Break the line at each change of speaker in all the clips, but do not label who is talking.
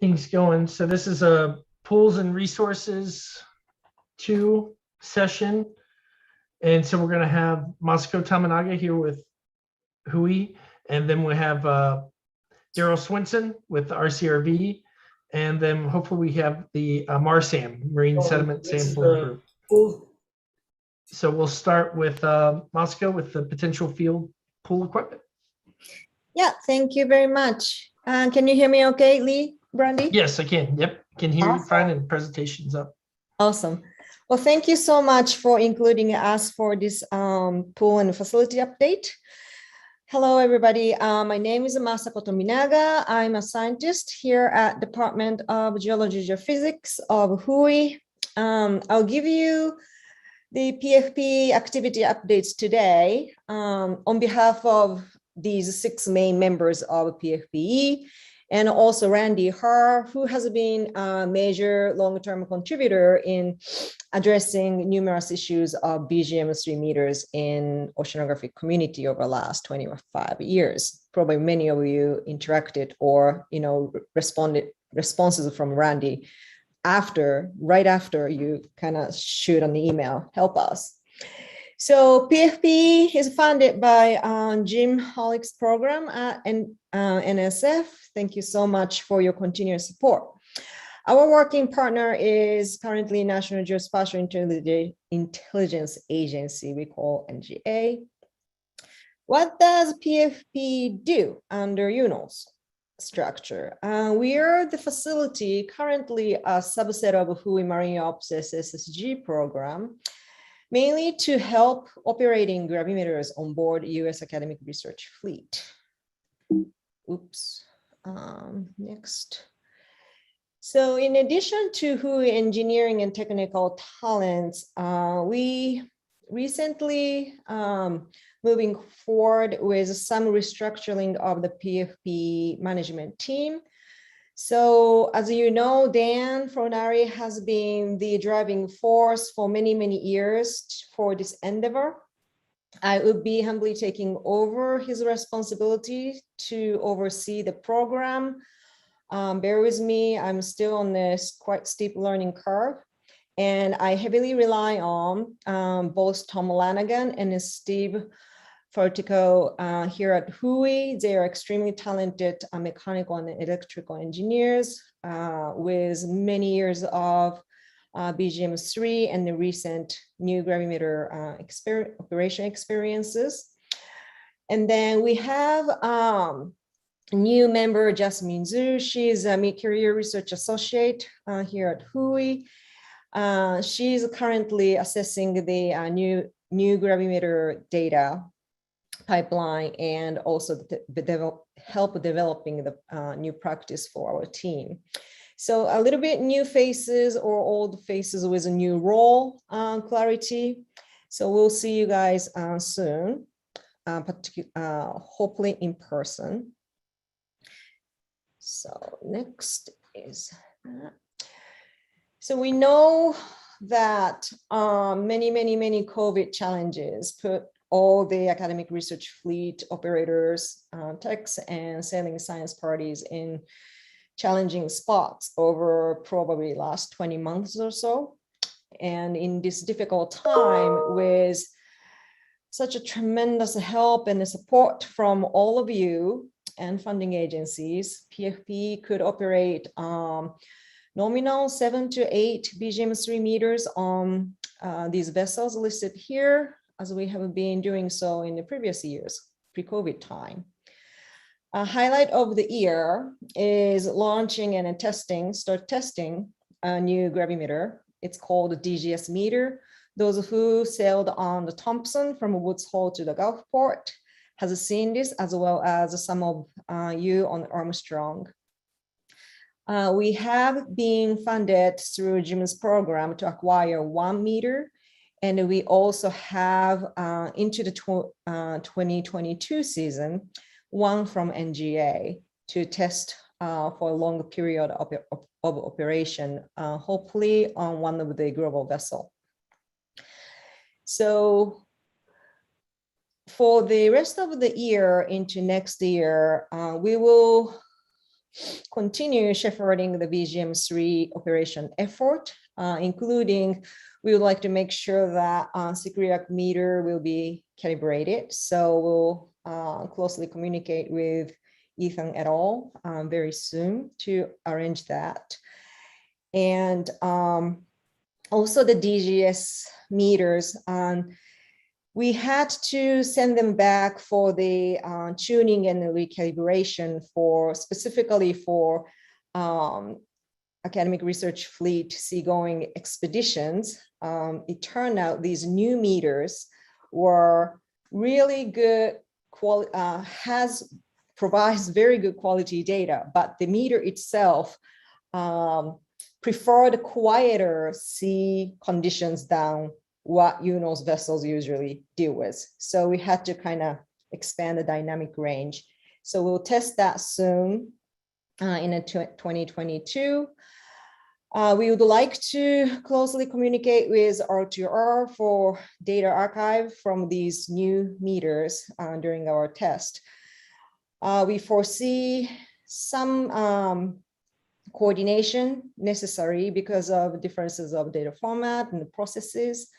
things going. So this is a Pools and Resources 2 session. And so we're going to have Masako Tominaga here with WHOI, and then we'll have Daryl Swenson with RCRV, and then hopefully we have the MarSSAM, Marine Sediment Sample Group. So we'll start with Masako with the potential field pool equipment.
Yeah, thank you very much. Can you hear me okay, Lee, Brandy?
Yes, I can. Yep, can hear you fine, and presentation's up.
Awesome. Well, thank you so much for including us for this pool and facility update. Hello, everybody. My name is Masako Tominaga. I'm a scientist here at Department of Geology and Geophysics of WHOI. I'll give you the PFPE activity updates today on behalf of these 6 main members of PFPE, and also Randy Haar, who has been a major long-term contributor in addressing numerous issues of BGM-3 meters in oceanographic community over the last 25 years. Probably many of you interacted or responded responses from Randy right after you kind of shoot an email, help us. So PFPE is funded by Jim Hollick's program at NSF. Thank you so much for your continuous support. Our working partner is currently National Geospatial Intelligence Agency, we call NGA. What does PFPE do under UNO's structure? We are the facility, currently a subset of WHOI Marine Ops SSG program, mainly to help operating gravimeters on board U.S. academic research fleet. Oops, next. So in addition to WHOI engineering and technical talents, we recently moving forward with some restructuring of the PFP management team. So as you know, Dan Fronari has been the driving force for many, many years for this endeavor. I would be humbly taking over his responsibility to oversee the program. Bear with me, I'm still on this quite steep learning curve, and I heavily rely on both Tom Lanigan and Steve Fortico here at WHOI. They are extremely talented mechanical and electrical engineers with many years of BGM-3 and the recent new gravimeter operation experiences. And then we have new member, Jasmine Zhu. She's a mid-career research associate here at WHOI. She's currently assessing the new gravimeter data pipeline and also help developing the new practice for our team. So a little bit new faces or old faces with a new role clarity. So we'll see you guys soon, hopefully in person. So next is that. So we know that many COVID challenges put all the academic research fleet operators, techs, and sailing science parties in challenging spots over probably last 20 months or so. And in this difficult time, with such a tremendous help and support from all of you and funding agencies, PFP could operate nominal 7 to 8 BGM-3 meters on these vessels listed here, as we have been doing so in the previous years, pre-COVID time. A highlight of the year is launching and start testing a new gravimeter. It's called the DGS meter. Those who sailed on the Thompson from Woods Hole to the Gulfport has seen this, as well as some of you on Armstrong. We have been funded through Jim's program to acquire 1 meter. And we also have into the 2022 season, 1 from NGA to test for a long period of operation, hopefully on one of the global vessel. So for the rest of the year into next year, we will continue shepherding the BGM-3 operation effort, including we would like to make sure that SICREAC meter will be calibrated. So we'll closely communicate with Ethan et al. Very soon to arrange that. And also the DGS meters, we had to send them back for the tuning and recalibration for specifically for academic research fleet seagoing expeditions. It turned out these new meters were really good quality, provides very good quality data, but the meter itself preferred quieter sea conditions than what UNO's vessels usually deal with. So we had to kind of expand the dynamic range. So we'll test that soon in 2022. We would like to closely communicate with R2R for data archive from these new meters during our test. We foresee some coordination necessary because of differences of data format and the processes.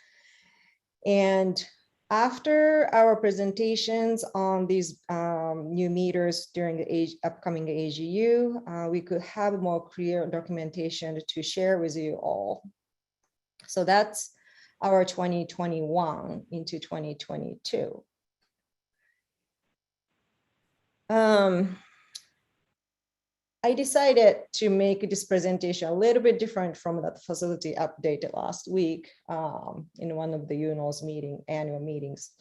And after our presentations on these new meters during the upcoming AGU, we could have more clear documentation to share with you all. So that's our 2021 into 2022. I decided to make this presentation a little bit different from that facility update last week in one of the UNO's annual meetings.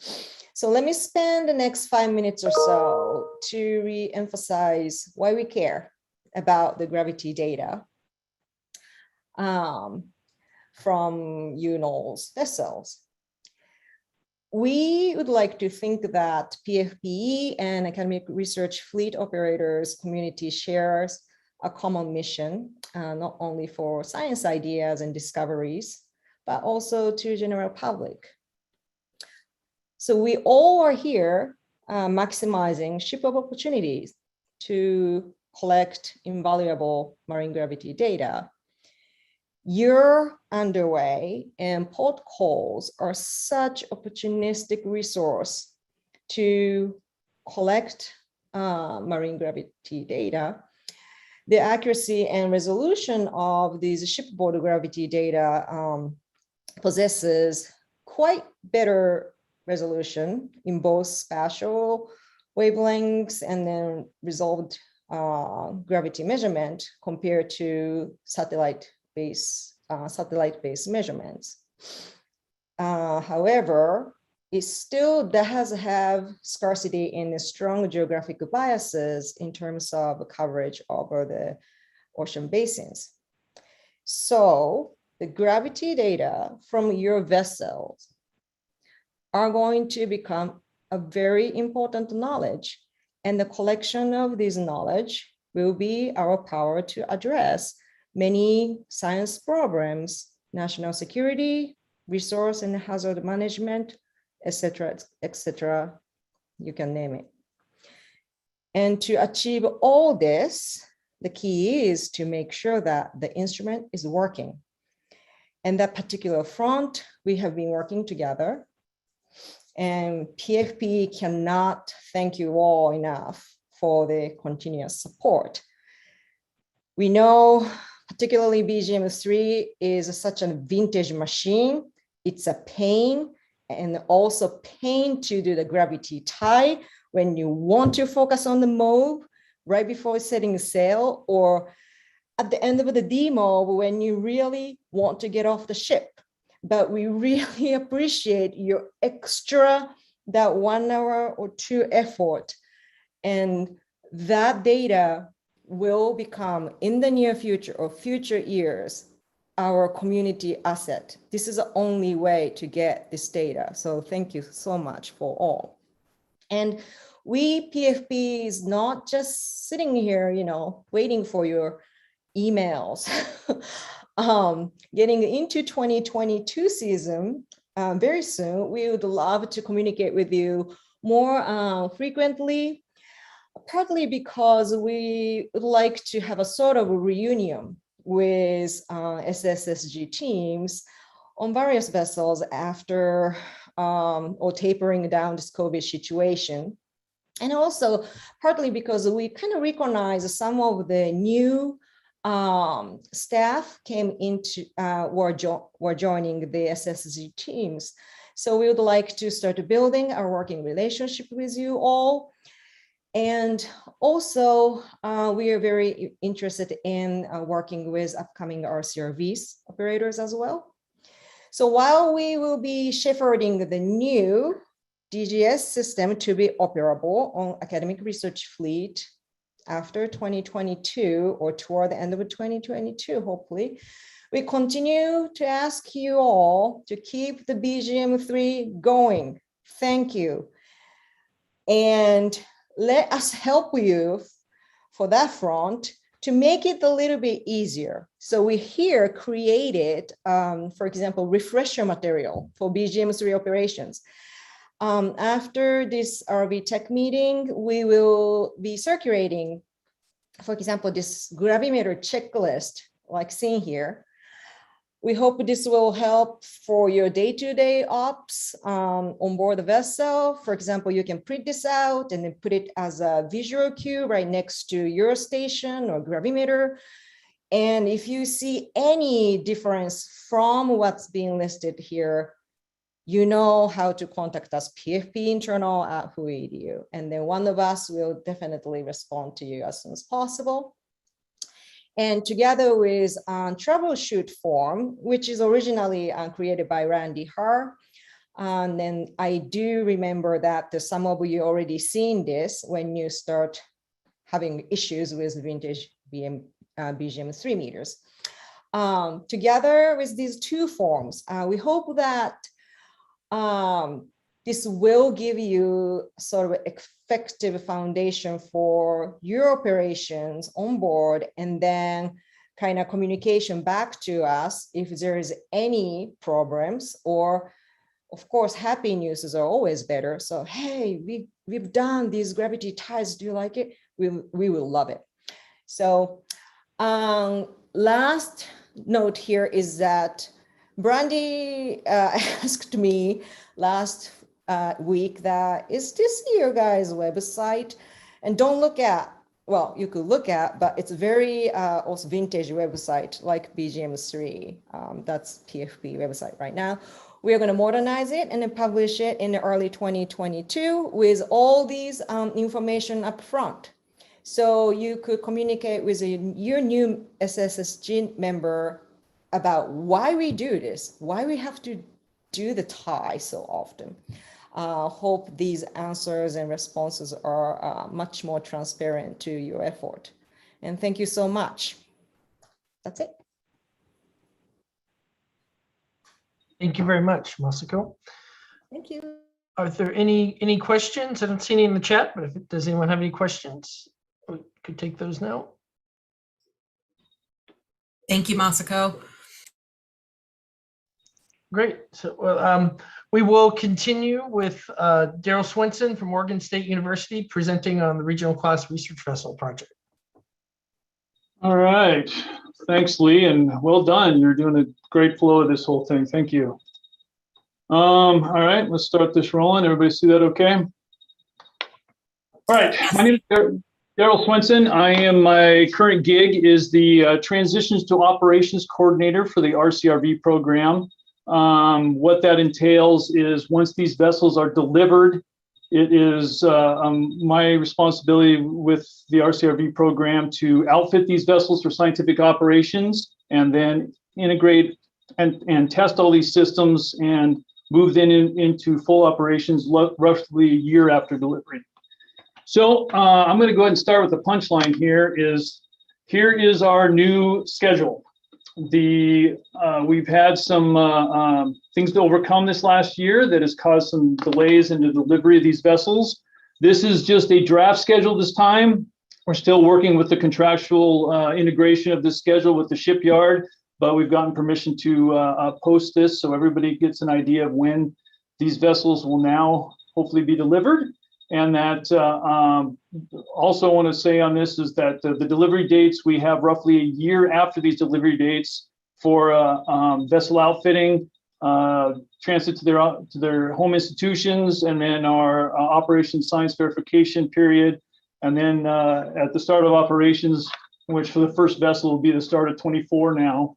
So let me spend the next 5 minutes or so to re-emphasize why we care about the gravity data from UNO's vessels. We would like to think that PFPE and academic research fleet operators community shares a common mission, not only for science ideas and discoveries, but also to general public. So we all are here maximizing ship of opportunities to collect invaluable marine gravity data. Your underway and port calls are such opportunistic resource to collect marine gravity data. The accuracy and resolution of these shipboard gravity data possesses quite better resolution in both spatial wavelengths and then resolved gravity measurement compared to satellite-based measurements. However, it still does have scarcity and strong geographic biases in terms of coverage over the ocean basins. So the gravity data from your vessels are going to become a very important knowledge, and the collection of this knowledge will be our power to address many science problems, national security, resource and hazard management, etc., you can name it. And to achieve all this, the key is to make sure that the instrument is working. And that particular front, we have been working together. And PFPE cannot thank you all enough for the continuous support. We know particularly BGM-3 is such a vintage machine. It's a pain, and also pain to do the gravity tie when you want to focus on the mob right before setting sail, or at the end of the demo when you really want to get off the ship. But we really appreciate your extra, that 1 hour or 2 effort. And that data will become, in the near future or future years, our community asset. This is the only way to get this data. So thank you so much for all. And we, PFP, is not just sitting here, waiting for your emails. Getting into 2022 season very soon, we would love to communicate with you more frequently. partly because we would like to have a sort of a reunion with SSSG teams on various vessels after or tapering down this COVID situation. And also partly because we kind of recognize some of the new staff came into, were joining the SSSG teams. So we would like to start building our working relationship with you all. And also, we are very interested in working with upcoming RCRVs operators as well. So while we will be shepherding the new DGS system to be operable on academic research fleet after 2022 or toward the end of 2022, hopefully, we continue to ask you all to keep the BGM3 going. Thank you. And let us help you for that front to make it a little bit easier. So we here created, for example, refresher material for BGM3 operations. After this RVTEC meeting, we will be circulating, for example, this gravimeter checklist like seen here. We hope this will help for your day-to-day ops on board the vessel. For example, you can print this out and then put it as a visual cue right next to your station or gravimeter. And if you see any difference from what's being listed here, you know how to contact us, PFPE internal at WHOI, and then one of us will definitely respond to you as soon as possible. And together with troubleshoot form, which is originally created by Randy Har. And then I do remember that some of you already seen this when you start having issues with vintage BGM3 meters. Together with these two forms, we hope that this will give you sort of effective foundation for your operations on board, and then kind of communication back to us if there is any problems, or of course, happy news are always better. So, hey, we've done these gravity ties. Do you like it? We will love it. So last note here is that Brandy asked me last week that, is this your guys' website? And don't look at, well, you could look at, but it's very also vintage website like BGM3. That's PFP website right now. We are going to modernize it and then publish it in the early 2022 with all these information up front. So you could communicate with your new SSSG member about why we do this, why we have to do the tie so often. Hope these answers and responses are much more transparent to your effort. And thank you so much. That's it.
Thank you very much, Masako.
Thank you.
Are there any questions? I don't see any in the chat, but does anyone have any questions? We could take those now.
Thank you, Masako.
Great. So we will continue with Daryl Swenson from Oregon State University presenting on the Regional Class Research Vessel project.
All right. Thanks, Lee, and well done. You're doing a great flow of this whole thing. Thank you. All right, let's start this rolling. Everybody see that okay? All right, my name is Daryl Swenson. My current gig is the Transitions to Operations Coordinator for the RCRV program. What that entails is once these vessels are delivered, it is my responsibility with the RCRV program to outfit these vessels for scientific operations and then integrate and test all these systems and move them into full operations roughly a year after delivery. So I'm going to go ahead and start with the punchline here is our new schedule. We've had some things to overcome this last year that has caused some delays in the delivery of these vessels. This is just a draft schedule this time. We're still working with the contractual integration of this schedule with the shipyard, but we've gotten permission to post this so everybody gets an idea of when these vessels will now hopefully be delivered. And that also want to say on this is that the delivery dates, we have roughly a year after these delivery dates for vessel outfitting, transit to their home institutions, and then our operations science verification period. And then at the start of operations, which for the first vessel will be the start of 24 now,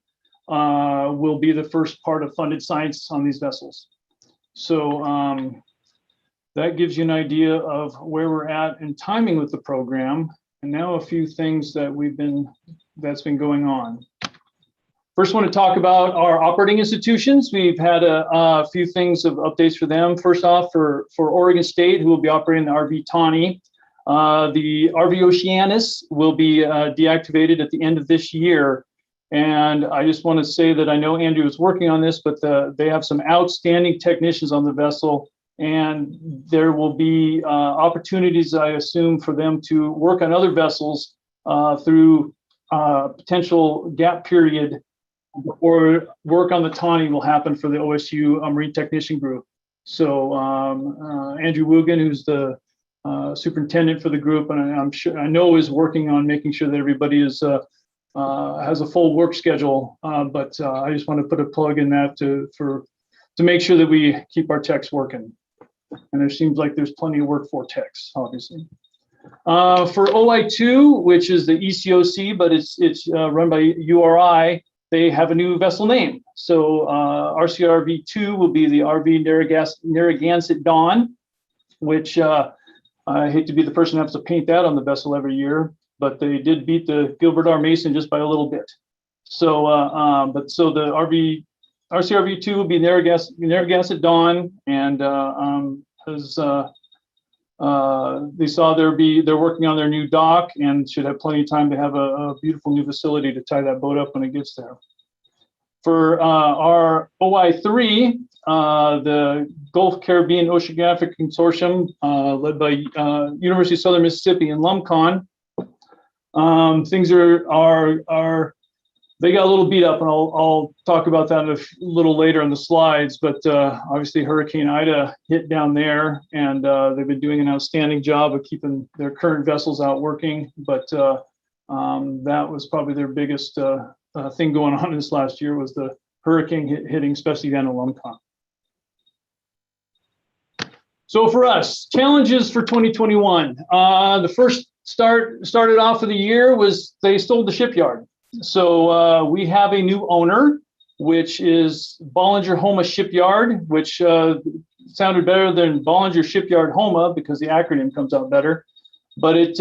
will be the first part of funded science on these vessels. So that gives you an idea of where we're at in timing with the program. And now a few things that that's been going on. First, want to talk about our operating institutions. We've had a few things of updates for them. First off, for Oregon State, who will be operating the RV Tawny, the RV Oceanus will be deactivated at the end of this year. And I just want to say that I know Andrew is working on this, but they have some outstanding technicians on the vessel, and there will be opportunities, I assume, for them to work on other vessels through potential gap period, or work on the Tawny will happen for the OSU Marine Technician Group. So Andrew Woogan, who's the superintendent for the group, and I know is working on making sure that everybody is has a full work schedule. But I just want to put a plug in that to make sure that we keep our techs working. And there seems like there's plenty of work for techs, obviously. For OI2, which is the ECOC, but it's run by URI, they have a new vessel name. So RCRV 2 will be the RV Narragansett Dawn, which I hate to be the person who has to paint that on the vessel every year, but they did beat the Gilbert R. Mason just by a little bit. So, so the RCRV 2 will be Narragansett Dawn, and as they saw they're working on their new dock and should have plenty of time to have a beautiful new facility to tie that boat up when it gets there. For our OI3, the Gulf Caribbean Oceanographic Consortium, led by University of Southern Mississippi and LumCon, things are they got a little beat up, and I'll talk about that a little later in the slides. But obviously, Hurricane Ida hit down there, and they've been doing an outstanding job of keeping their current vessels out working. But that was probably their biggest thing going on this last year, was the hurricane hitting, especially down in LumCon. So for us, challenges for 2021. The first started off of the year was they sold the shipyard. So we have a new owner, which is Bollinger Shipyard, which sounded better than Bollinger Shipyard Homa because the acronym comes out better. But it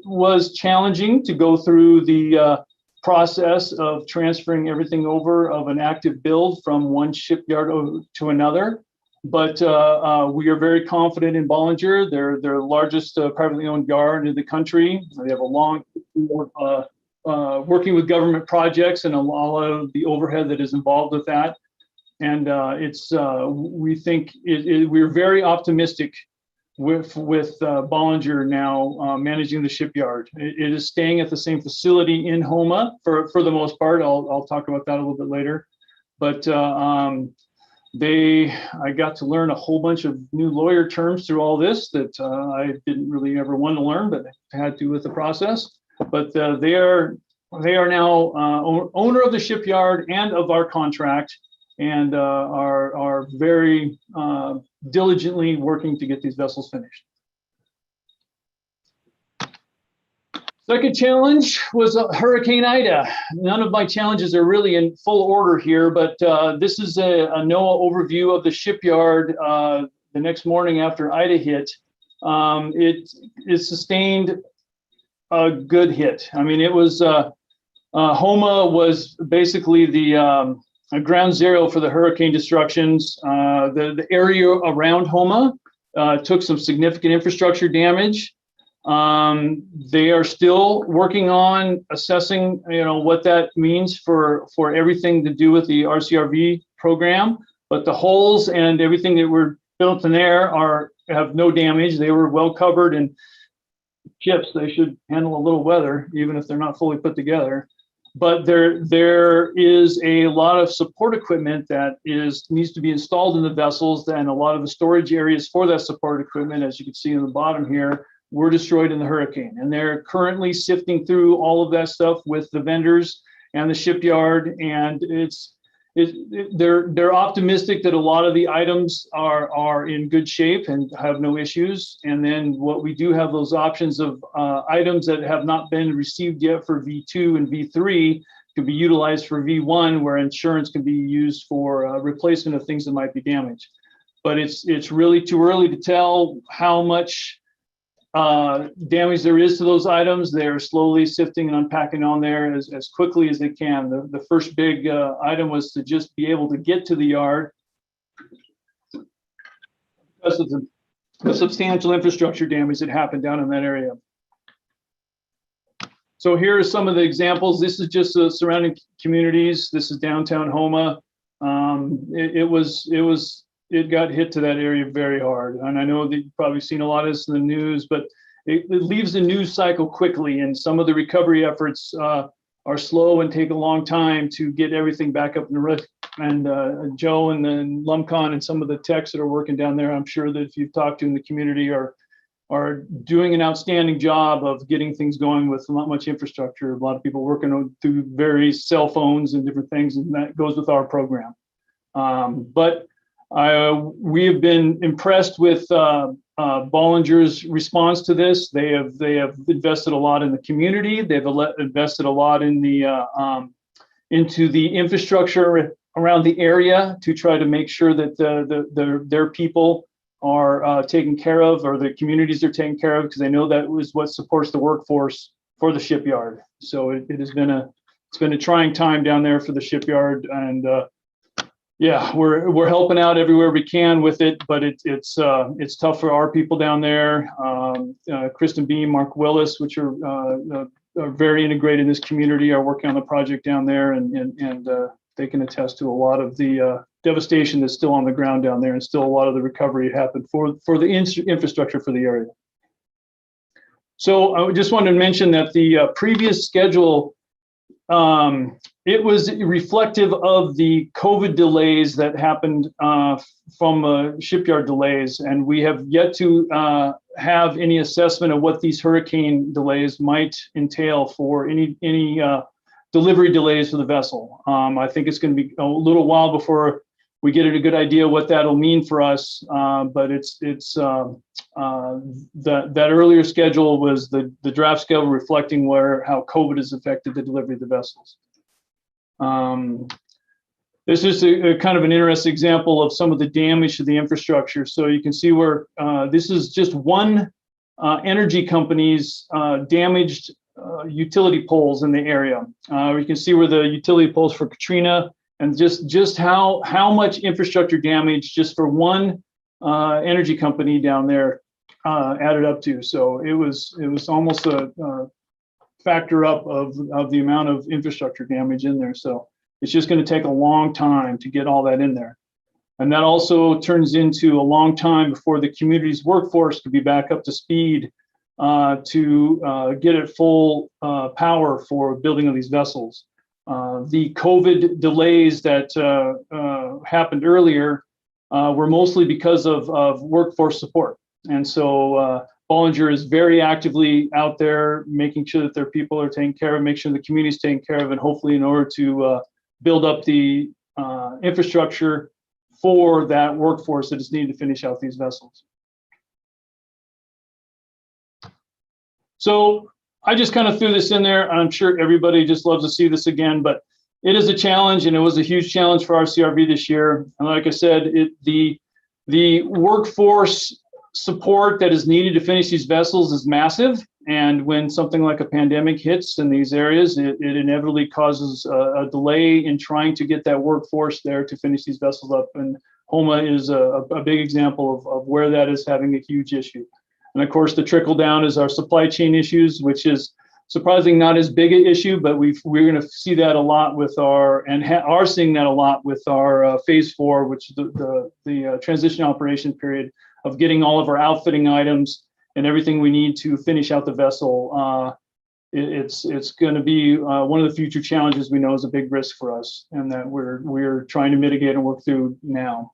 was challenging to go through the process of transferring everything over of an active build from one shipyard to another. But we are very confident in Bollinger. They're the largest privately owned yard in the country. They have a long working with government projects and a lot of the overhead that is involved with that. And we think we're very optimistic with Bollinger now managing the shipyard. It is staying at the same facility in Homa for the most part. I'll talk about that a little bit later. But I got to learn a whole bunch of new lawyer terms through all this that I didn't really ever want to learn, but had to with the process. But they are now owner of the shipyard and of our contract, and are very diligently working to get these vessels finished. Second challenge was Hurricane Ida. None of my challenges are really in full order here, but this is a NOAA overview of the shipyard the next morning after Ida hit. It sustained a good hit. I mean, it was Homa was basically the ground zero for the hurricane destructions. The area around Homa took some significant infrastructure damage. They are still working on assessing, what that means for everything to do with the RCRV program. But the holes and everything that were built in there have no damage. They were well covered, and ships, they should handle a little weather, even if they're not fully put together. but there is a lot of support equipment that needs to be installed in the vessels, and a lot of the storage areas for that support equipment, as you can see in the bottom here, were destroyed in the hurricane. And they're currently sifting through all of that stuff with the vendors and the shipyard, and they're optimistic that a lot of the items are in good shape and have no issues. And then what we do have those options of items that have not been received yet for V2 and V3 can be utilized for V1, where insurance can be used for replacement of things that might be damaged. But it's really too early to tell how much damage there is to those items. They're slowly sifting and unpacking on there as quickly as they can. The first big item was to just be able to get to the yard because of the substantial infrastructure damage that happened down in that area. So here are some of the examples. This is just the surrounding communities. This is downtown Houma. It got hit to that area very hard. And I know that you've probably seen a lot of this in the news, but it leaves the news cycle quickly. And some of the recovery efforts are slow and take a long time to get everything back up in the rest. And Joe and then Lumcon and some of the techs that are working down there, I'm sure that if you've talked to in the community, are doing an outstanding job of getting things going with not much infrastructure. A lot of people working through various cell phones and different things, and that goes with our program. But we have been impressed with Bollinger's response to this. They have invested a lot in the community. They've invested a lot in the into the infrastructure around the area to try to make sure that their people are taken care of, or the communities are taken care of, because they know that was what supports the workforce for the shipyard. So it has been a trying time down there for the shipyard, and yeah, we're helping out everywhere we can with it, but it's tough for our people down there. Kristen Beam, Mark Willis, which are very integrated in this community, are working on the project down there, and they can attest to a lot of the devastation that's still on the ground down there, and still a lot of the recovery happened for the infrastructure for the area. So I just wanted to mention that the previous schedule, it was reflective of the COVID delays that happened from shipyard delays, and we have yet to have any assessment of what these hurricane delays might entail for any delivery delays for the vessel. I think it's going to be a little while before we get a good idea what that'll mean for us, but that earlier schedule was the draft schedule reflecting how COVID has affected the delivery of the vessels. This is a kind of an interesting example of some of the damage to the infrastructure. So you can see where this is just one energy company's damaged utility poles in the area. You can see where the utility poles for Katrina, and just how much infrastructure damage just for one energy company down there added up to. So it was almost a factor up of the amount of infrastructure damage in there. So it's just going to take a long time to get all that in there. And that also turns into a long time before the community's workforce could be back up to speed to get it full power for building of these vessels. The COVID delays that happened earlier were mostly because of workforce support. And so Bollinger is very actively out there making sure that their people are taken care of, make sure the community is taken care of, and hopefully in order to build up the infrastructure for that workforce that is needed to finish out these vessels. So I just kind of threw this in there. I'm sure everybody just loves to see this again, but it is a challenge, and it was a huge challenge for RCRV this year. And like I said, the workforce support that is needed to finish these vessels is massive. And when something like a pandemic hits in these areas, it inevitably causes a delay in trying to get that workforce there to finish these vessels up. And Houma is a big example of where that is having a huge issue. And of course, the trickle down is our supply chain issues, which is surprisingly not as big an issue, but we're going to see that a lot with are seeing that a lot with our phase 4, which is the transition operation period of getting all of our outfitting items and everything we need to finish out the vessel it's going to be one of the future challenges we know is a big risk for us, and that we're trying to mitigate and work through now.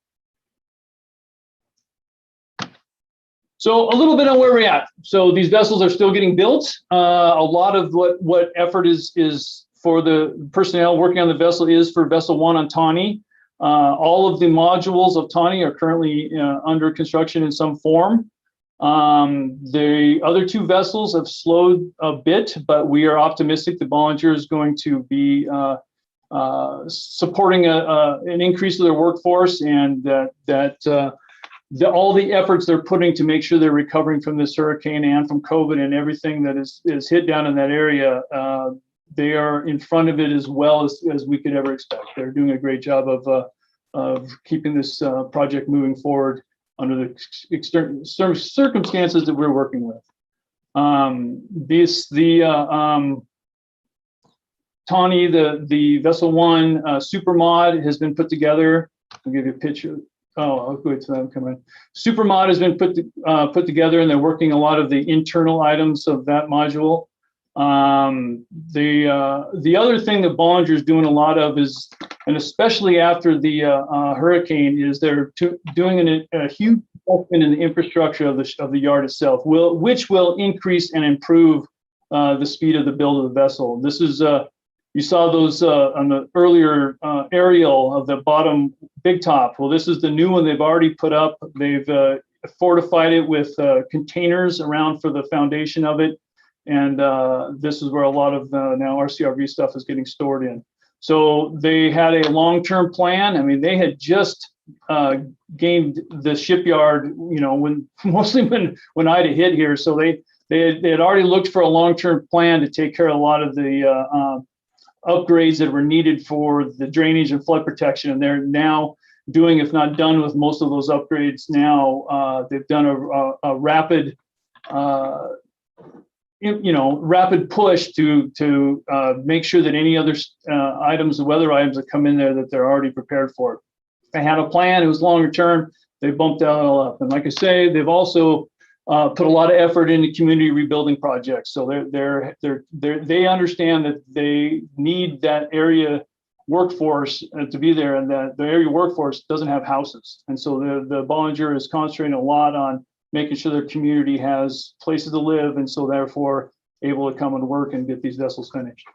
So a little bit on where we're at. So these vessels are still getting built. A lot of what effort is for the personnel working on the vessel is for vessel 1 on Tawny. All of the modules of Tawny are currently under construction in some form. The other 2 vessels have slowed a bit, but we are optimistic that Bollinger is going to be supporting an increase of their workforce, and that all the efforts they're putting to make sure they're recovering from this hurricane and from COVID and everything that is hit down in that area, they are in front of it as well as we could ever expect. They're doing a great job of keeping this project moving forward under the external circumstances that we're working with. Tawny, the vessel 1 super mod has been put together. I'll give you a picture. Oh, I'll wait till them come in. Super mod has been put together, and they're working a lot of the internal items of that module. The other thing that Bollinger is doing a lot of is, and especially after the hurricane, is they're doing a huge investment in the infrastructure of the yard itself, which will increase and improve the speed of the build of the vessel. This is you saw those on the earlier aerial of the bottom big top. Well, this is the new one they've already put up. They've fortified it with containers around for the foundation of it. And this is where a lot of now RCRV stuff is getting stored in. So they had a long-term plan. I mean, they had just gained the shipyard, you know, when Ida hit here. So they had already looked for a long-term plan to take care of a lot of the upgrades that were needed for the drainage and flood protection. And they're now doing, if not done with most of those upgrades now. They've done a rapid rapid push to make sure that any other items, the weather items that come in there, that they're already prepared for. They had a plan. It was longer term. They bumped that all up. And like I say, they've also put a lot of effort into community rebuilding projects. So they understand that they need that area workforce to be there, and that the area workforce doesn't have houses. And so the Bollinger is concentrating a lot on making sure their community has places to live, and so therefore able to come and work and get these vessels finished.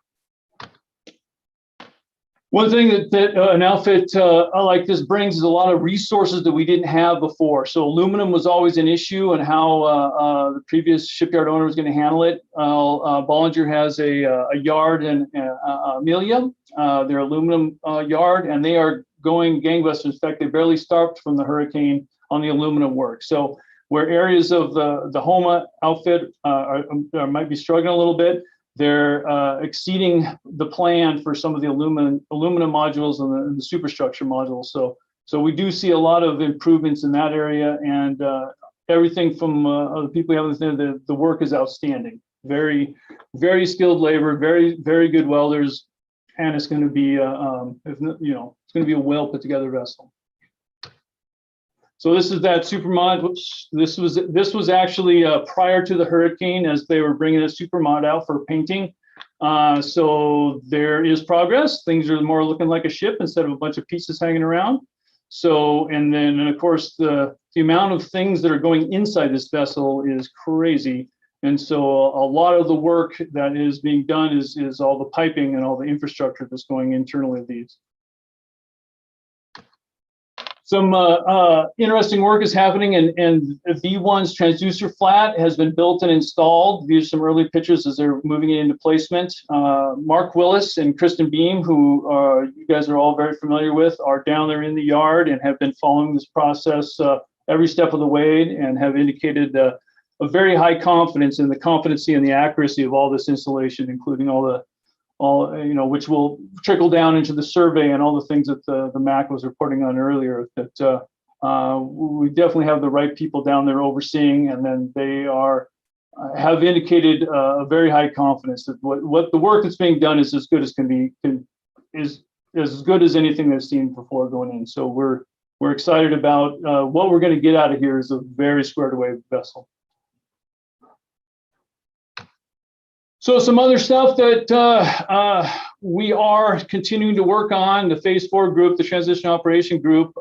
One thing that an outfit like this brings is a lot of resources that we didn't have before. So aluminum was always an issue, and how the previous shipyard owner was going to handle it. Bollinger has a yard in Amelia, their aluminum yard, and they are going gangbusters. In fact, they barely stopped from the hurricane on the aluminum work. So where areas of the Homa outfit might be struggling a little bit, they're exceeding the plan for some of the aluminum modules and the superstructure modules. So we do see a lot of improvements in that area, and everything from the people we have there, the work is outstanding. Very, very skilled labor, very, very good welders, and it's going to be, it's going to be a well put together vessel. So this is that supermod. Whoops. This was actually prior to the hurricane, as they were bringing a supermod out for painting. So there is progress. Things are more looking like a ship instead of a bunch of pieces hanging around. So, and of course, the amount of things that are going inside this vessel is crazy. And so a lot of the work that is being done is all the piping and all the infrastructure that's going internally to these. Some interesting work is happening, and V1's transducer flat has been built and installed. These are some early pictures as they're moving it into placement. Mark Willis and Kristen Beam, who you guys are all very familiar with, are down there in the yard and have been following this process every step of the way, and have indicated a very high confidence in the competency and the accuracy of all this installation, including all which will trickle down into the survey and all the things that the MAC was reporting on earlier, that we definitely have the right people down there overseeing, and then they have indicated a very high confidence that what the work that's being done is as good as can be, is as good as anything they've seen before going in. So we're excited about what we're going to get out of here is a very squared away vessel. So some other stuff that we are continuing to work on, the phase 4 group, the transition operation group.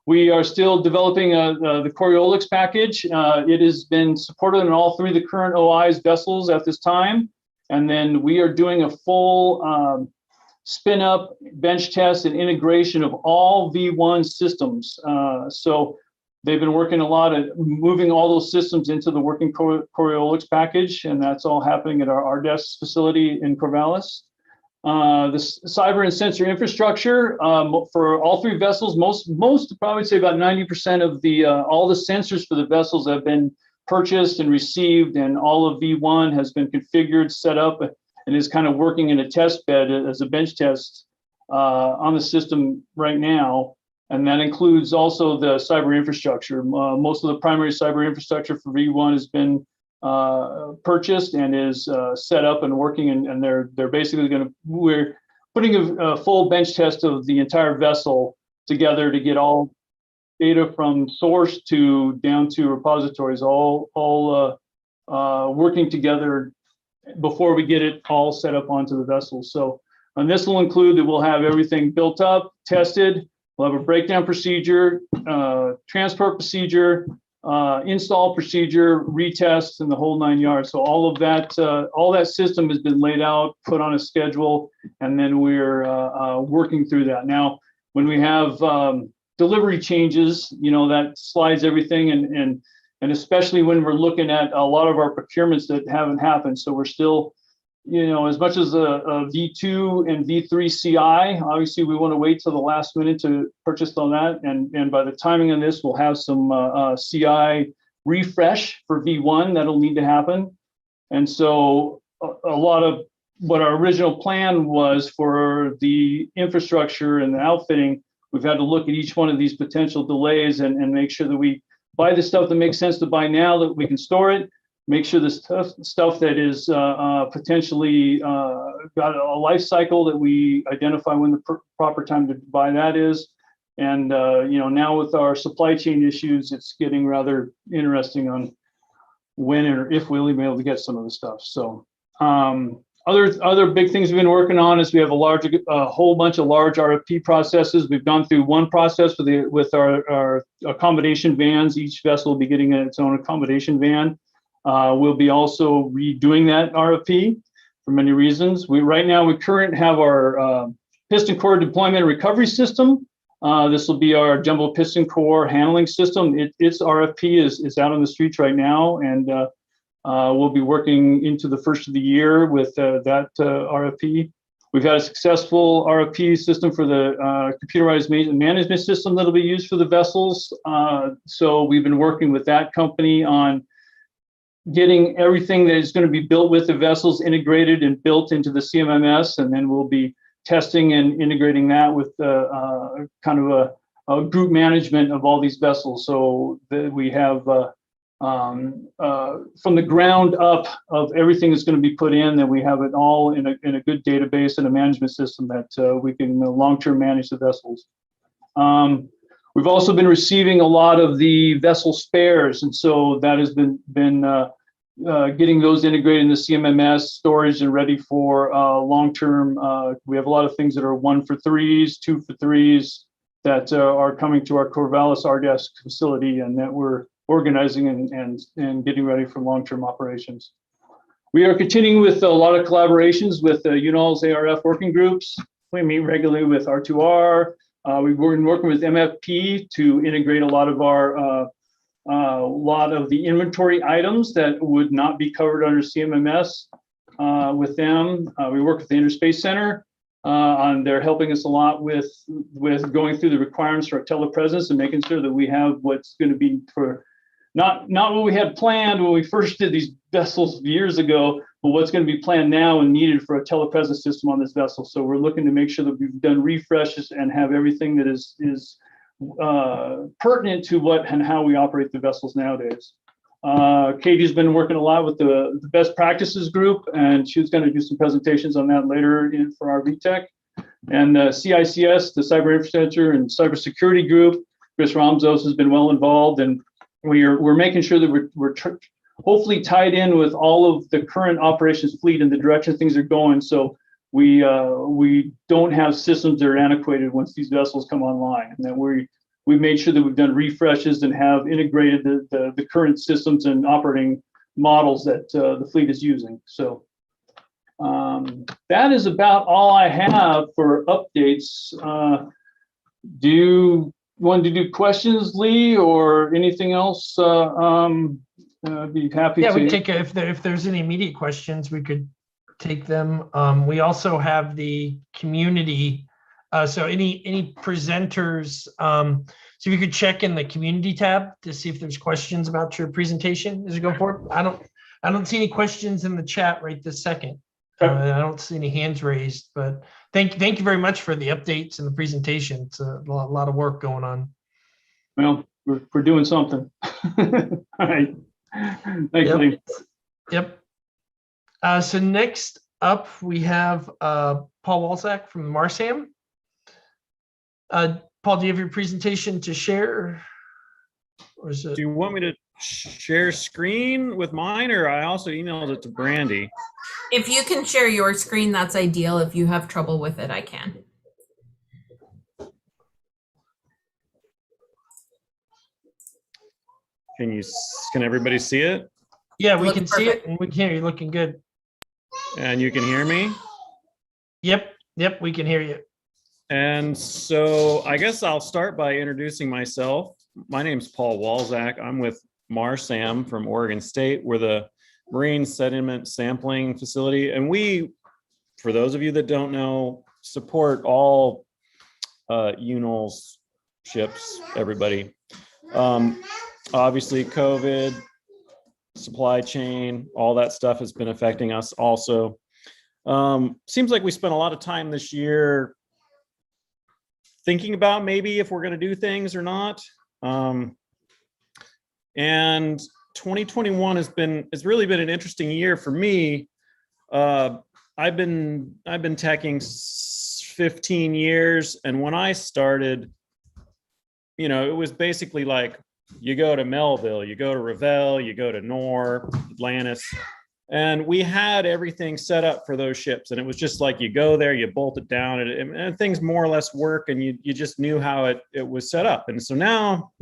We are still developing the Coriolis package. It has been supported in all 3 of the current OI's vessels at this time. And then we are doing a full spin up, bench test, and integration of all V1 systems. So they've been working a lot at moving all those systems into the working Coriolis package, and that's all happening at our RDES facility in Corvallis. The cyber and sensor infrastructure for all 3 vessels, most probably say about 90% of the all the sensors for the vessels have been purchased and received, and all of V1 has been configured, set up, and is kind of working in a test bed as a bench test on the system right now. And that includes also the cyber infrastructure. Most of the primary cyber infrastructure for V1 has been purchased and is set up and working, and they're basically we're putting a full bench test of the entire vessel together to get all data from source to down to repositories, all working together before we get it all set up onto the vessel. So, and this will include that we'll have everything built up, tested. We'll have a breakdown procedure, transport procedure, install procedure, retest, and the whole 9 yards. So all that system has been laid out, put on a schedule, and then we're working through that. Now, when we have delivery changes, that slides everything, and especially when we're looking at a lot of our procurements that haven't happened. So we're still, as much as a V2 and V3 CI, obviously we want to wait till the last minute to purchase on that. And by the timing of this, we'll have some CI refresh for V1 that'll need to happen. And so a lot of what our original plan was for the infrastructure and the outfitting, we've had to look at each one of these potential delays and make sure that we buy the stuff that makes sense to buy now, that we can store it. Make sure the stuff that is potentially got a life cycle, that we identify when the proper time to buy that is. And now with our supply chain issues, it's getting rather interesting on when or if we'll be able to get some of the stuff. So other big things we've been working on is we have a whole bunch of large RFP processes. We've gone through one process with our accommodation vans. Each vessel will be getting its own accommodation van. We'll be also redoing that RFP for many reasons. Right now we currently have our piston core deployment and recovery system. This will be our jumbo piston core handling system. Its RFP is out on the streets right now, and we'll be working into the first of the year with that RFP. We've had a successful RFP system for the computerized management system that'll be used for the vessels. So we've been working with that company on getting everything that is going to be built with the vessels integrated and built into the CMMS, and then we'll be testing and integrating that with kind of a group management of all these vessels, so that we have from the ground up of everything that's going to be put in, that we have it all in a good database and a management system that we can long-term manage the vessels. We've also been receiving a lot of the vessel spares, and so that has been getting those integrated in the CMMS storage and ready for long-term. We have a lot of things that are 1 for 3s, 2 for 3s that are coming to our Corvallis RDES facility, and that we're organizing and getting ready for long-term operations. We are continuing with a lot of collaborations with UNOL's ARF working groups. We meet regularly with R2R. We've been working with MFP to integrate a lot of the inventory items that would not be covered under CMMS with them. We work with the Interspace Center they're helping us a lot with going through the requirements for telepresence and making sure that we have what's going to be for not what we had planned when we first did these vessels years ago, but what's going to be planned now and needed for a telepresence system on this vessel. So we're looking to make sure that we've done refreshes and have everything that is pertinent to what and how we operate the vessels nowadays. Katie's been working a lot with the best practices group, and she was going to do some presentations on that later for our RVTEC. And CICS, the Cyber Infrastructure and Cybersecurity group, Chris Ramzos has been well involved, and we're making sure that hopefully tied in with all of the current operations fleet and the direction things are going. So we don't have systems that are antiquated once these vessels come online, and that we've made sure that we've done refreshes and have integrated the current systems and operating models that the fleet is using. So that is about all I have for updates. Do you want to do questions, Lee, or anything else? I'd be happy
Yeah,
to.
we take if there's any immediate questions, we could take them. We also have the community. So any presenters, so if you could check in the community tab to see if there's questions about your presentation as you go forward. I don't see any questions in the chat right this second. I don't see any hands raised, but thank you very much for the updates and the presentation. It's a lot of work going on.
Well, we're doing something. All right. Thanks,
Yep.
Lee.
Yep. So next up, we have Paul Walczak from MarSSAM. Paul, do you have your presentation to share? Or is it?
Do you want me to share screen with mine, or I also emailed it to Brandy?
If you can share your screen, that's ideal. If you have trouble with it, I can.
Can everybody see it?
Yeah, we
Looks
can see it
perfect.
and we can hear you looking good.
And you can hear me?
Yep, we can hear you.
And so I guess I'll start by introducing myself. My name's Paul Walczak. I'm with MarSSAM from Oregon State. We're the Marine Sediment Sampling Facility. And we, for those of you that don't know, support all UNOLS ships, everybody. Obviously, COVID, supply chain, all that stuff has been affecting us also. Seems like we spent a lot of time this year thinking about maybe if we're going to do things or not. And 2021 has really been an interesting year for me. I've been teching 15 years, and when I started, you know, it was basically like you go to Melville, you go to Ravel, you go to Nor, Atlantis, and we had everything set up for those ships. And it was just like you go there, you bolt it down, and things more or less work, and you just knew how it was set up. And so now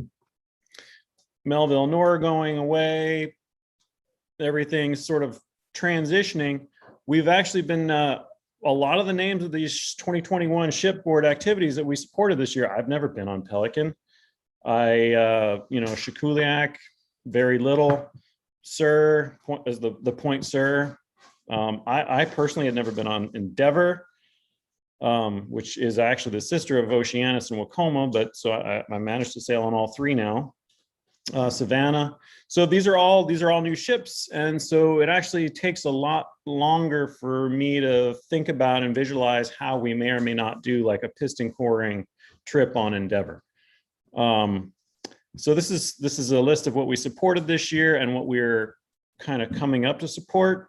Melville, Nor going away, everything's sort of transitioning. We've actually been a lot of the names of these 2021 shipboard activities that we supported this year. I've never been on Pelican. Shikuliak, very little. Sir is the Point Sir. I personally had never been on Endeavor, which is actually the sister of Oceanus and Wakoma, but so I managed to sail on all three now. Savannah. So these are all new ships, and so it actually takes a lot longer for me to think about and visualize how we may or may not do like a piston coring trip on Endeavor. So this is a list of what we supported this year and what we're kind of coming up to support.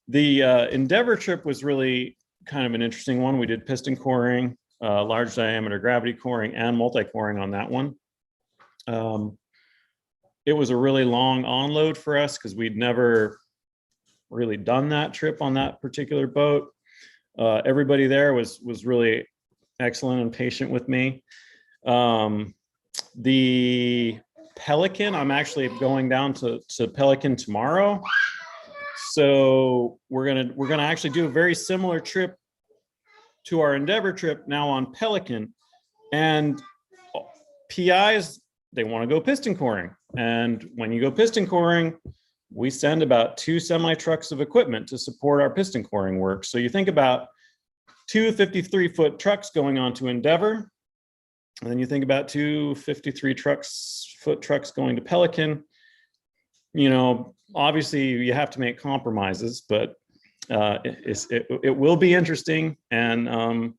The Endeavor trip was really kind of an interesting one. We did piston coring, large diameter gravity coring, and multi-coring on that one. It was a really long onload for us because we'd never really done that trip on that particular boat. Everybody there was really excellent and patient with me. The Pelican, I'm actually going down to Pelican tomorrow. So we're gonna actually do a very similar trip to our Endeavor trip now on Pelican. And PIs, they want to go piston coring. And when you go piston coring, we send about 2 semi-trucks of equipment to support our piston coring work. So you think about 2 53-foot trucks going on to Endeavor, and then you think about 2 53-foot trucks going to Pelican. You know, obviously you have to make compromises, but it will be interesting. And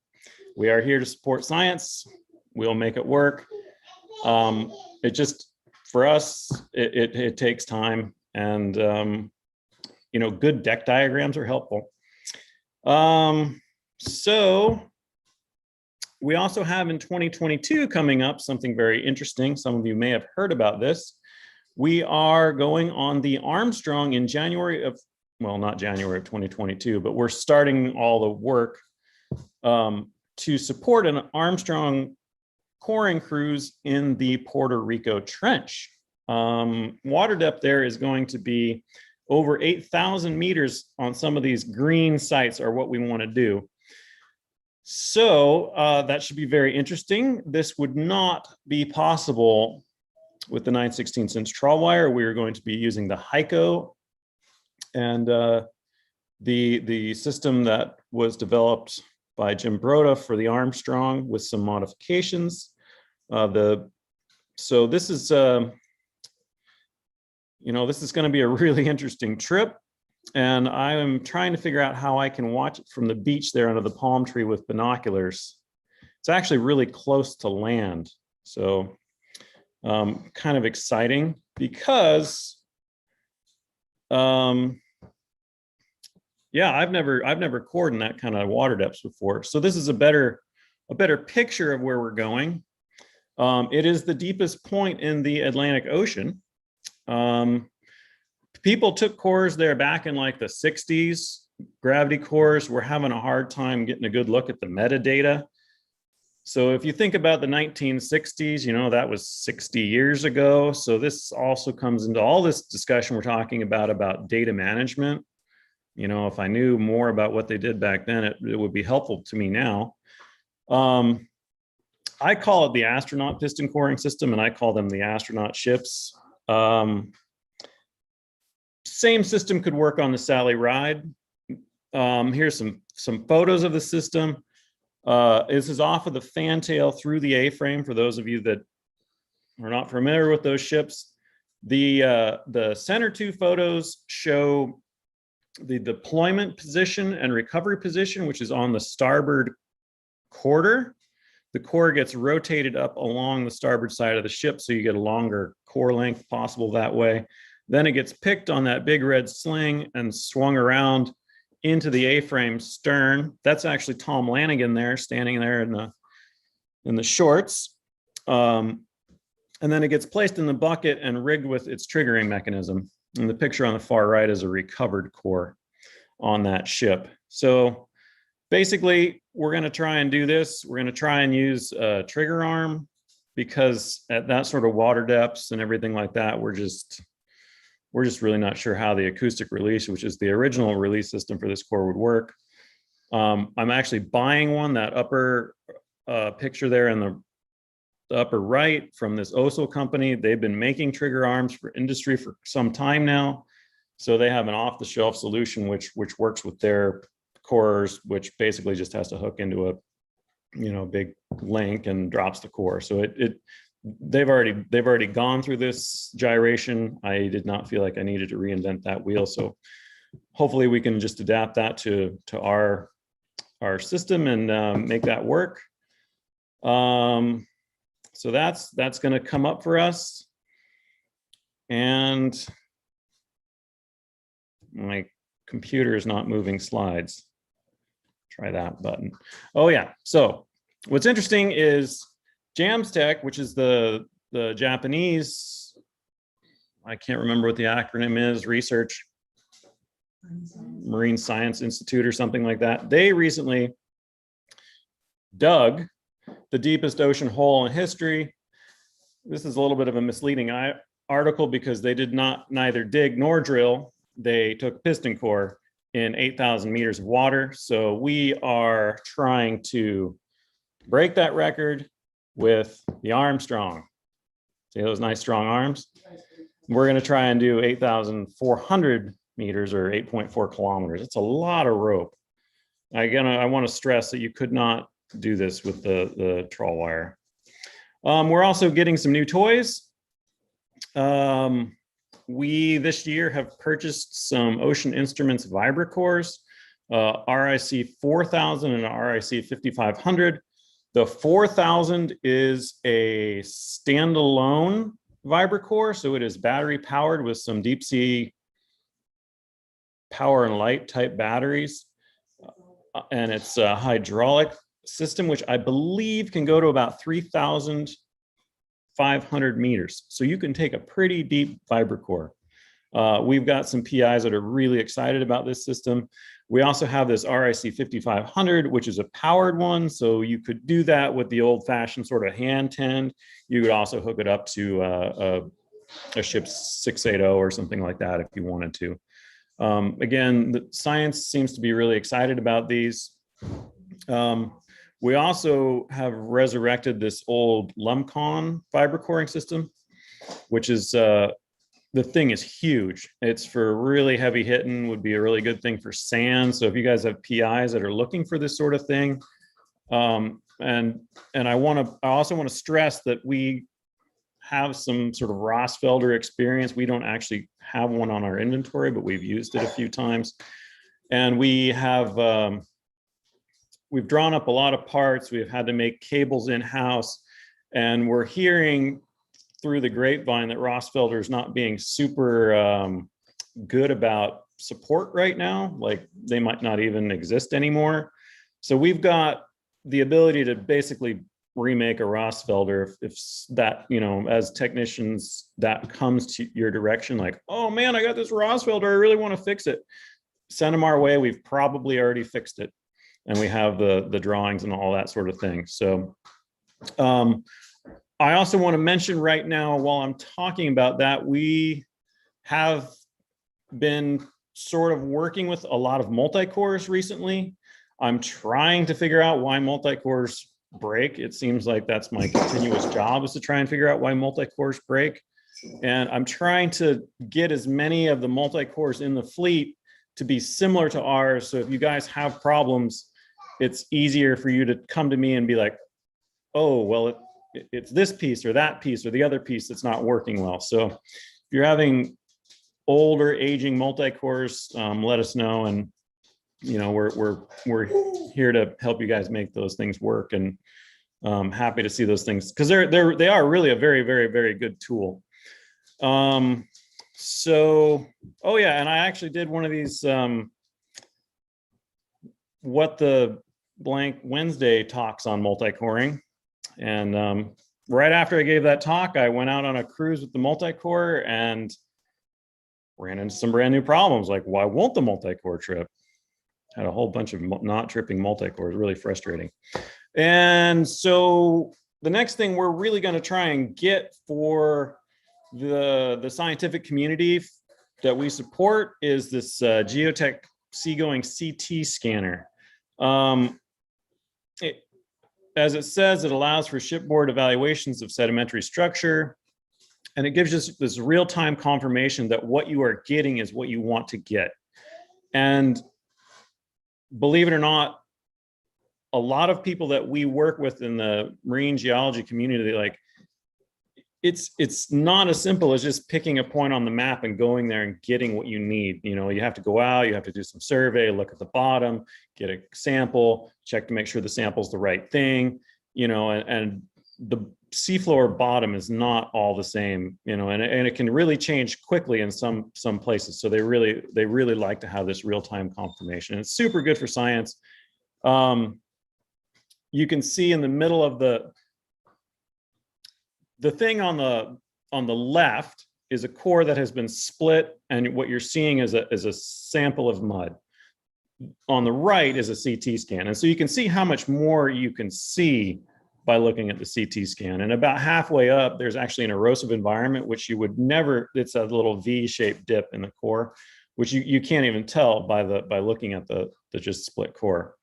we are here to support science. We'll make it work. It just, for us, it takes time, and good deck diagrams are helpful. So we also have in 2022 coming up something very interesting. Some of you may have heard about this. we are going on the Armstrong in January of, well, not January of 2022, but we're starting all the work to support an Armstrong coring cruise in the Puerto Rico Trench. Water depth there is going to be over 8,000 meters on some of these green sites are what we want to do. So that should be very interesting. This would not be possible with the 9/16" trawl wire. We are going to be using the HICO and the system that was developed by Jim Broda for the Armstrong with some modifications. So this is, this is going to be a really interesting trip. And I am trying to figure out how I can watch it from the beach there under the palm tree with binoculars. It's actually really close to land. So kind of exciting because, yeah, I've never cored in that kind of water depths before. So this is a better picture of where we're going. It is the deepest point in the Atlantic Ocean. People took cores there back in like the 60s, gravity cores. We're having a hard time getting a good look at the metadata. So if you think about the 1960s, that was 60 years ago. So this also comes into all this discussion we're talking about data management. If I knew more about what they did back then, it would be helpful to me now. I call it the astronaut piston coring system, and I call them the astronaut ships. Same system could work on the Sally Ride. Here's some photos of the system. This is off of the fantail through the A-frame for those of you that are not familiar with those ships. The center two photos show the deployment position and recovery position, which is on the starboard quarter. The core gets rotated up along the starboard side of the ship, so you get a longer core length possible that way. Then it gets picked on that big red sling and swung around into the A-frame stern. That's actually Tom Lanigan there, standing there in the shorts. And then it gets placed in the bucket and rigged with its triggering mechanism. And the picture on the far right is a recovered core on that ship. So basically, we're going to try and do this. We're going to try and use a trigger arm because at that sort of water depths and everything like that, we're just really not sure how the acoustic release, which is the original release system for this core, would work. I'm actually buying one, that upper picture there in the upper right from this OSO company. They've been making trigger arms for industry for some time now. So they have an off-the-shelf solution which works with their cores, which basically just has to hook into a big link and drops the core. So they've already gone through this gyration. I did not feel like I needed to reinvent that wheel. So hopefully we can just adapt that to our system and make that work. So that's going to come up for us. And my computer is not moving slides. Try that button. Oh yeah. So what's interesting is JAMSTEC, which is the Japanese, I can't remember what the acronym is, Research Marine Science Institute or something like that. They recently dug the deepest ocean hole in history. This is a little bit of a misleading article because they did neither dig nor drill. They took a piston core in 8,000 meters of water. So we are trying to break that record with the Armstrong. See those nice strong arms? We're going to try and do 8,400 meters or 8.4 kilometers. It's a lot of rope. I want to stress that you could not do this with the trawl wire. We're also getting some new toys. We this year have purchased some Ocean Instruments Vibracores, RIC 4000 and RIC 5500. The 4000 is a standalone Vibracore, so it is battery powered with some deep sea power and light type batteries. And it's a hydraulic system, which I believe can go to about 3,000 500 meters. So you can take a pretty deep vibrocore. We've got some PIs that are really excited about this system. We also have this RIC 5500, which is a powered one. So you could do that with the old fashioned sort of hand tend. You could also hook it up to a ship 680 or something like that if you wanted to. Again, the science seems to be really excited about these. We also have resurrected this old Lumcon vibrocoring system, which is, the thing is huge. It's for really heavy hitting, would be a really good thing for sand. So if you guys have PIs that are looking for this sort of thing, and I also want to stress that we have some sort of Rossfelder experience. We don't actually have one on our inventory, but we've used it a few times. And we have, we've drawn up a lot of parts. We've had to make cables in-house, and we're hearing through the grapevine that Rossfelder is not being super good about support right now. Like they might not even exist anymore. So we've got the ability to basically remake a Rossfelder if that, you know, as technicians, that comes to your direction, like, oh man, I got this Rossfelder, I really want to fix it. Send them our way. We've probably already fixed it, and we have the drawings and all that sort of thing. So I also want to mention right now, while I'm talking about that, we have been sort of working with a lot of multi-cores recently. I'm trying to figure out why multi-cores break. It seems like that's my continuous job, is to try and figure out why multi-cores break. And I'm trying to get as many of the multi-cores in the fleet to be similar to ours. So if you guys have problems, it's easier for you to come to me and be like, oh, well, it's this piece or that piece or the other piece that's not working well. So if you're having older aging multi-cores, let us know, and you know, we're here to help you guys make those things work, and happy to see those things, because they are really a very, very, very good tool. So, oh yeah, and I actually did one of these what the blank Wednesday talks on multi-coring. And right after I gave that talk, I went out on a cruise with the multi-core and ran into some brand new problems. Like, why won't the multi-core trip? Had a whole bunch of not tripping multi-cores, really frustrating. And so the next thing we're really going to try and get for the scientific community that we support is this WHOI Seagoing CT Scanner. As it says, it allows for shipboard evaluations of sedimentary structure, and it gives us this real-time confirmation that what you are getting is what you want to get. And believe it or not, a lot of people that we work with in the marine geology community, like, it's not as simple as just picking a point on the map and going there and getting what you need. You know, you have to go out, you have to do some survey, look at the bottom, get a sample, check to make sure the sample's the right thing, you know, and the seafloor bottom is not all the same, you know, and it can really change quickly in some places. So they really like to have this real-time confirmation. It's super good for science. You can see in the middle of the thing on the left is a core that has been split, and what you're seeing is a sample of mud. On the right is a CT scan, and so you can see how much more you can see by looking at the CT scan. And about halfway up, there's actually an erosive environment, which you would never. It's a little V-shaped dip in the core, which you can't even tell by looking at the just split core.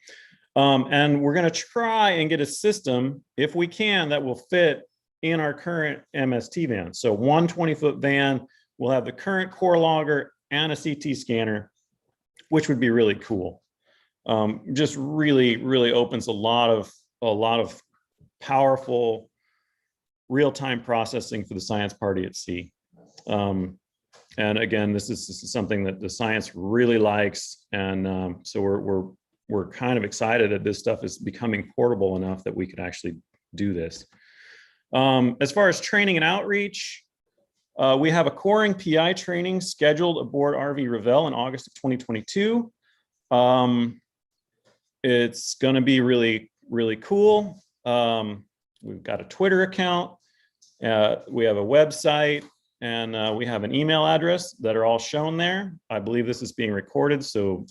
And we're going to try and get a system, if we can, that will fit in our current MST van. So one 20-foot van will have the current core logger and a CT scanner, which would be really cool. Just really, really opens a lot of powerful real-time processing for the science party at sea. And again, this is something that the science really likes, and so we're kind of excited that this stuff is becoming portable enough that we could actually do this. As far as training and outreach, we have a coring PI training scheduled aboard RV Revel in August of 2022. It's going to be really, really cool. We've got a Twitter account. We have a website, and we have an email address that are all shown there. I believe this is being recorded, so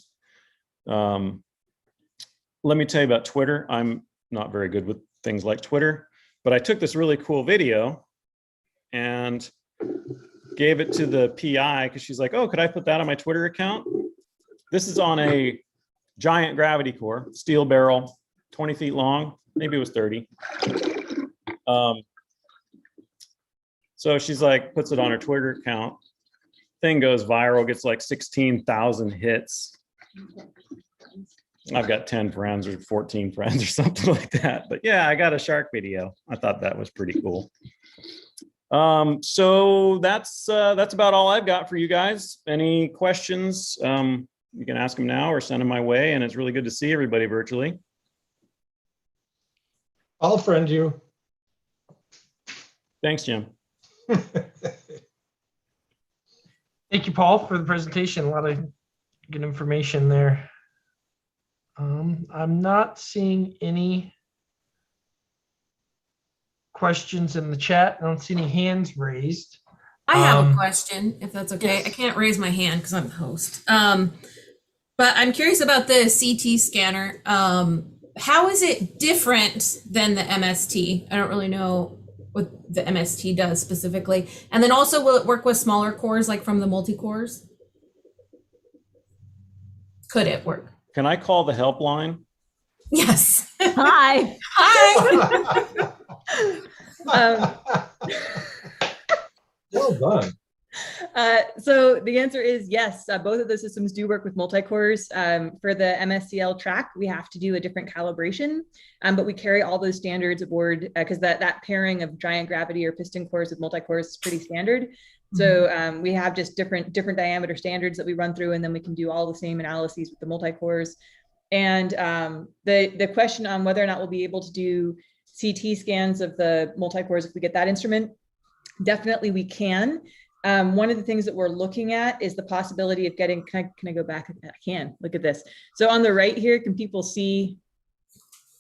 let me tell you about Twitter. I'm not very good with things like Twitter, but I took this really cool video and gave it to the PI because she's like, oh, could I put that on my Twitter account? This is on a giant gravity core, steel barrel, 20 feet long, maybe it was 30. So she's like, puts it on her Twitter account. Thing goes viral, gets like 16,000 hits. I've got 10 friends or 14 friends or something like that. But yeah, I got a shark video. I thought that was pretty cool. So that's about all I've got for you guys. Any questions? You can ask them now or send them my way. And it's really good to see everybody virtually.
I'll friend you.
Thanks, Jim.
Thank you, Paul, for the presentation. A lot of good information there. I'm not seeing any questions in the chat. I don't see any hands raised.
I have a question, if that's okay.
Yes.
I can't raise my hand because I'm the host. But I'm curious about the CT scanner. How is it different than the MST? I don't really know what the MST does specifically. And then also, will it work with smaller cores, like from the multi-cores? Could it work?
Can I call the helpline?
Yes.
Hi.
Hi.
Well done.
So the answer is yes. Both of the systems do work with multi-cores. For the MSCL track, we have to do a different calibration, but we carry all those standards aboard because that pairing of giant gravity or piston cores with multi-cores is pretty standard. So we have just different diameter standards that we run through, and then we can do all the same analyses with the multi-cores. And the question on whether or not we'll be able to do CT scans of the multi-cores if we get that instrument, definitely we can. One of the things that we're looking at is the possibility of getting, can I go back? I can, look at this. So on the right here, can people see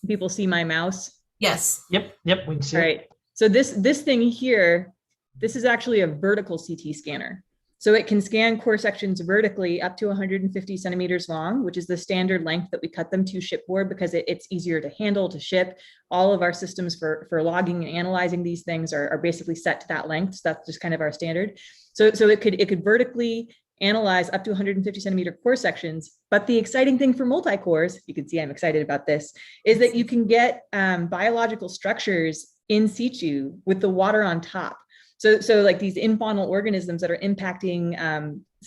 my mouse?
Yes.
Yep, we can see
All
it.
right. So this thing here, this is actually a vertical CT scanner. So it can scan core sections vertically up to 150 centimeters long, which is the standard length that we cut them to shipboard because it's easier to handle, to ship. All of our systems for logging and analyzing these things are basically set to that length. So that's just kind of our standard. So it could vertically analyze up to 150 centimeter core sections. But the exciting thing for multi-cores, you can see I'm excited about this, is that you can get biological structures in situ with the water on top. So like these infaunal organisms that are impacting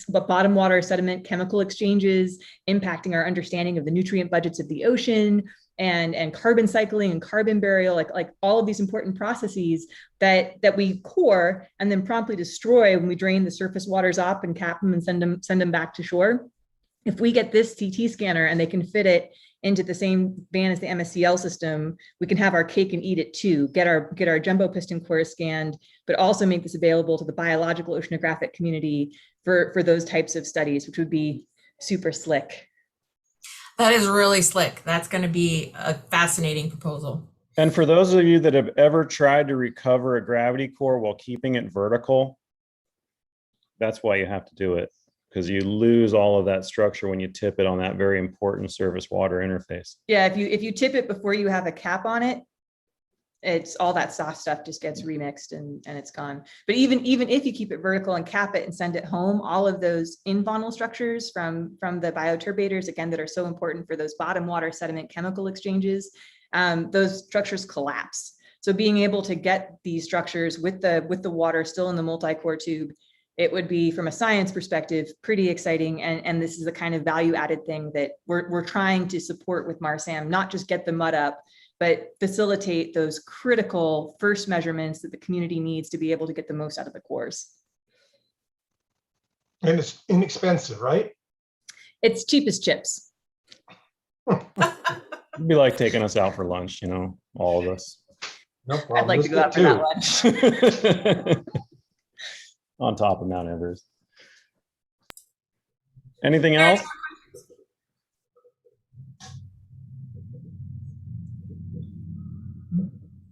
bottom water sediment chemical exchanges, impacting our understanding of the nutrient budgets of the ocean, and carbon cycling and carbon burial, like all of these important processes that we core and then promptly destroy when we drain the surface waters off and cap them and send them back to shore. If we get this CT scanner and they can fit it into the same van as the MSCL system, we can have our cake and eat it too, get our jumbo piston cores scanned, but also make this available to the biological oceanographic community for those types of studies, which would be super slick.
That is really slick. That's going to be a fascinating proposal.
And for those of you that have ever tried to recover a gravity core while keeping it vertical, that's why you have to do it, because you lose all of that structure when you tip it on that very important surface water interface.
Yeah, if you tip it before you have a cap on it, it's all that soft stuff just gets remixed and it's gone. But even if you keep it vertical and cap it and send it home, all of those infaunal structures from the bioturbators, again, that are so important for those bottom water sediment chemical exchanges, those structures collapse. So being able to get these structures with the water still in the multi-core tube, it would be, from a science perspective, pretty exciting. And this is the kind of value added thing that we're trying to support with MarSSAM, not just get the mud up, but facilitate those critical first measurements that the community needs to be able to get the most out of the cores.
And it's inexpensive, right?
It's cheap as chips.
It'd be like taking us out for lunch, all of us.
No problem.
I'd like to go out for that lunch.
On top of Mount Everest. Anything else?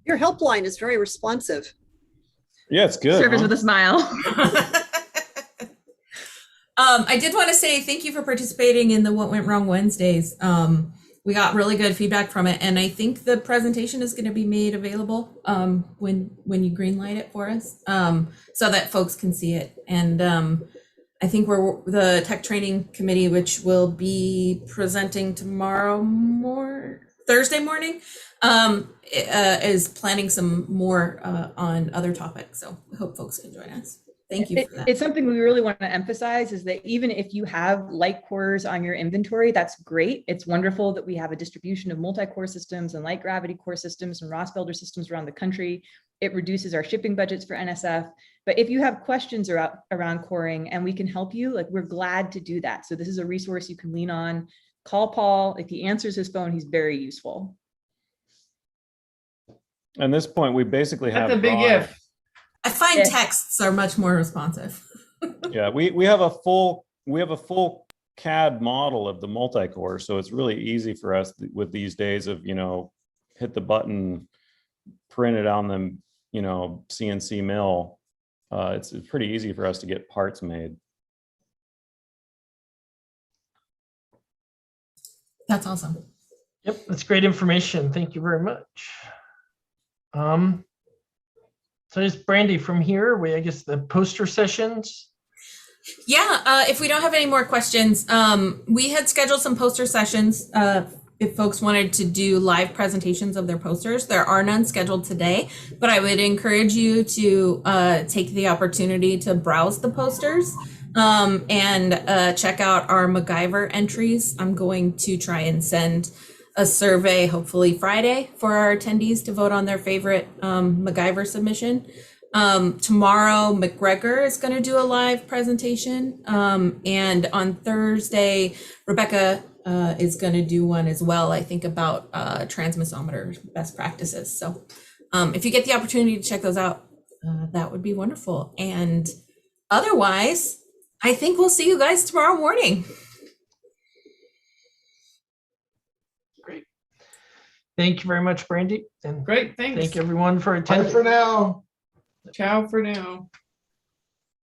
Your helpline is very responsive.
Yeah, it's good.
Service
huh?
with a smile.
I did want to say thank you for participating in the What Went Wrong Wednesdays. We got really good feedback from it, and I think the presentation is going to be made available when you greenlight it for us, so that folks can see it. And I think we're the tech training committee, which will be presenting Thursday morning, is planning some more on other topics. So I hope folks can join us. Thank you for that.
It's something we really want to emphasize is that even if you have light cores on your inventory, that's great. It's wonderful that we have a distribution of multi-core systems and light gravity core systems and Rossfelder systems around the country. It reduces our shipping budgets for NSF. But if you have questions around coring and we can help you, like, we're glad to do that. So this is a resource you can lean on. Call Paul. If he answers his phone, he's very useful.
At this point, we basically have
That's a big
brought-
if.
I find
Yeah.
texts are much more responsive.
Yeah, we have a full CAD model of the multi-core, so it's really easy for us with these days of, hit the button, print it on the, CNC mill. It's pretty easy for us to get parts made.
That's awesome.
Yep, that's great information. Thank you very much. So just Brandy from here, I guess the poster sessions.
Yeah, if we don't have any more questions, we had scheduled some poster sessions. If folks wanted to do live presentations of their posters, there are none scheduled today, but I would encourage you to take the opportunity to browse the posters and check out our MacGyver entries. I'm going to try and send a survey, hopefully Friday, for our attendees to vote on their favorite MacGyver submission. Tomorrow, McGregor is going to do a live presentation. And on Thursday, Rebecca is going to do one as well, I think, about transmissometer best practices. So if you get the opportunity to check those out, that would be wonderful. And otherwise, I think we'll see you guys tomorrow morning.
Great. Thank you very much, Brandy. And
Great, thanks.
thank everyone for
Bye
attending.
for now.
Ciao for now.